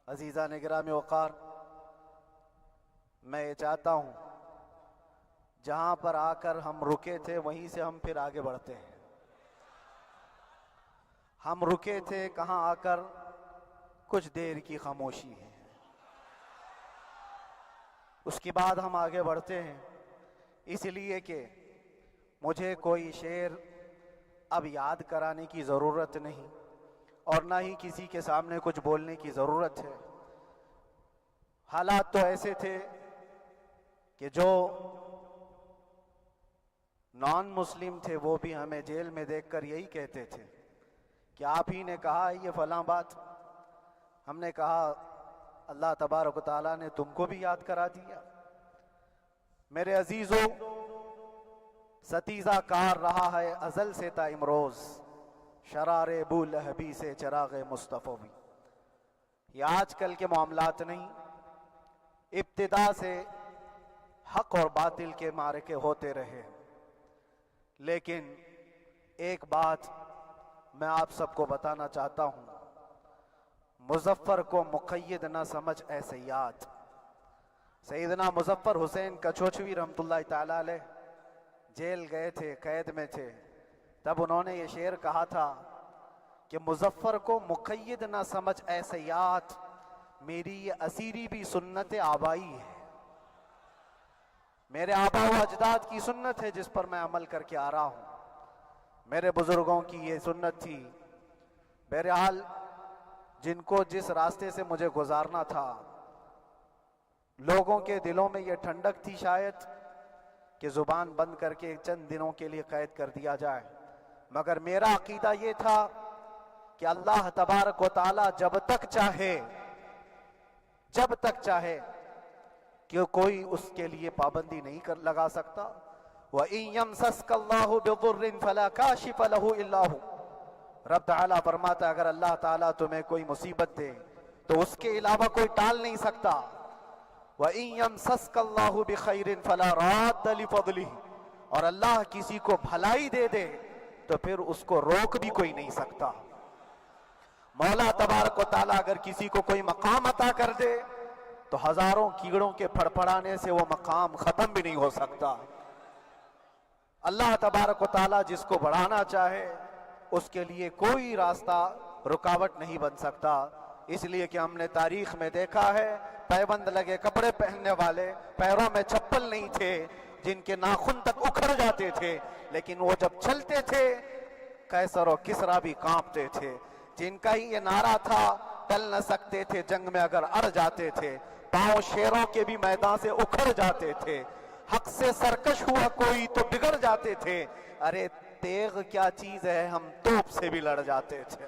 عزیزان گرامی وقار، میں یہ چاہتا ہوں جہاں پر آ کر ہم رکے تھے وہیں سے ہم پھر آگے بڑھتے ہیں۔ ہم رکے تھے کہاں آ کر؟ کچھ دیر کی خاموشی ہے، اس کے بعد ہم آگے بڑھتے ہیں، اس لیے کہ مجھے کوئی شعر اب یاد کرانے کی ضرورت نہیں اور نہ ہی کسی کے سامنے کچھ بولنے کی ضرورت ہے۔ حالات تو ایسے تھے کہ جو نان مسلم تھے وہ بھی ہمیں جیل میں دیکھ کر یہی کہتے تھے کہ آپ ہی نے کہا یہ فلاں بات۔ ہم نے کہا اللہ تبارک و تعالیٰ نے تم کو بھی یاد کرا دیا۔ میرے عزیزو، ستیزہ کار رہا ہے ازل سے تا امروز، شرار ابو لہبی سے چراغ مصطفی بھی۔ یہ آج کل کے معاملات نہیں، ابتدا سے حق اور باطل کے معرکے ہوتے رہے، لیکن ایک بات میں آپ سب کو بتانا چاہتا ہوں، مظفر کو مقید نہ سمجھ اے سیاد۔ سیدنا مظفر حسین کچھوچھوی رحمت اللہ تعالیٰ علیہ جیل گئے تھے، قید میں تھے، تب انہوں نے یہ شعر کہا تھا کہ مظفر کو مقید نہ سمجھ اے سیاد، میری یہ اسیری بھی سنت آبائی ہے۔ میرے آبا و اجداد کی سنت ہے جس پر میں عمل کر کے آ رہا ہوں، میرے بزرگوں کی یہ سنت تھی۔ بہرحال جن کو جس راستے سے مجھے گزارنا تھا، لوگوں کے دلوں میں یہ ٹھنڈک تھی شاید کہ زبان بند کر کے چند دنوں کے لیے قید کر دیا جائے، مگر میرا عقیدہ یہ تھا کہ اللہ تبارک و تعالی جب تک چاہے کہ کوئی اس کے لیے پابندی نہیں لگا سکتا۔ وَإِن يَمْسَسْكَ اللَّهُ بِضُرٍّ فَلَا كَاشِفَ لَهُ إِلَّا هُوَ۔ رب تعالیٰ فرماتا ہے اگر اللہ تعالیٰ تمہیں کوئی مصیبت دے تو اس کے علاوہ کوئی ٹال نہیں سکتا۔ وَإِن يَمْسَسْكَ اللَّهُ بِخَيْرٍ فَلَا رَادَّ لِفَضْلِهِ، اور اللہ کسی کو بھلائی دے دے تو پھر اس کو روک بھی کوئی نہیں سکتا۔ مولا تبارک و تعالیٰ اگر کسی کو کوئی مقام عطا کر دے تو ہزاروں کیڑوں کے پھڑ پھڑانے سے وہ مقام ختم بھی نہیں ہو سکتا۔ اللہ تبارک و تعالیٰ جس کو بڑھانا چاہے اس کے لیے کوئی راستہ رکاوٹ نہیں بن سکتا۔ اس لیے کہ ہم نے تاریخ میں دیکھا ہے پیبند لگے کپڑے پہننے والے، پیروں میں چپل نہیں تھے، جن کے ناخن تک اکھڑ جاتے تھے، لیکن وہ جب چلتے تھے قیصر و کسریٰ بھی کانپتے تھے۔ جن کا ہی یہ نعرہ تھا ٹل نہ سکتے تھے جنگ میں اگر اڑ جاتے تھے، پاؤں شیروں کے بھی میدان سے اکھڑ جاتے تھے، حق سے سرکش ہوا کوئی تو بگڑ جاتے تھے، ارے تیغ کیا چیز ہے ہم توپ سے بھی لڑ جاتے تھے۔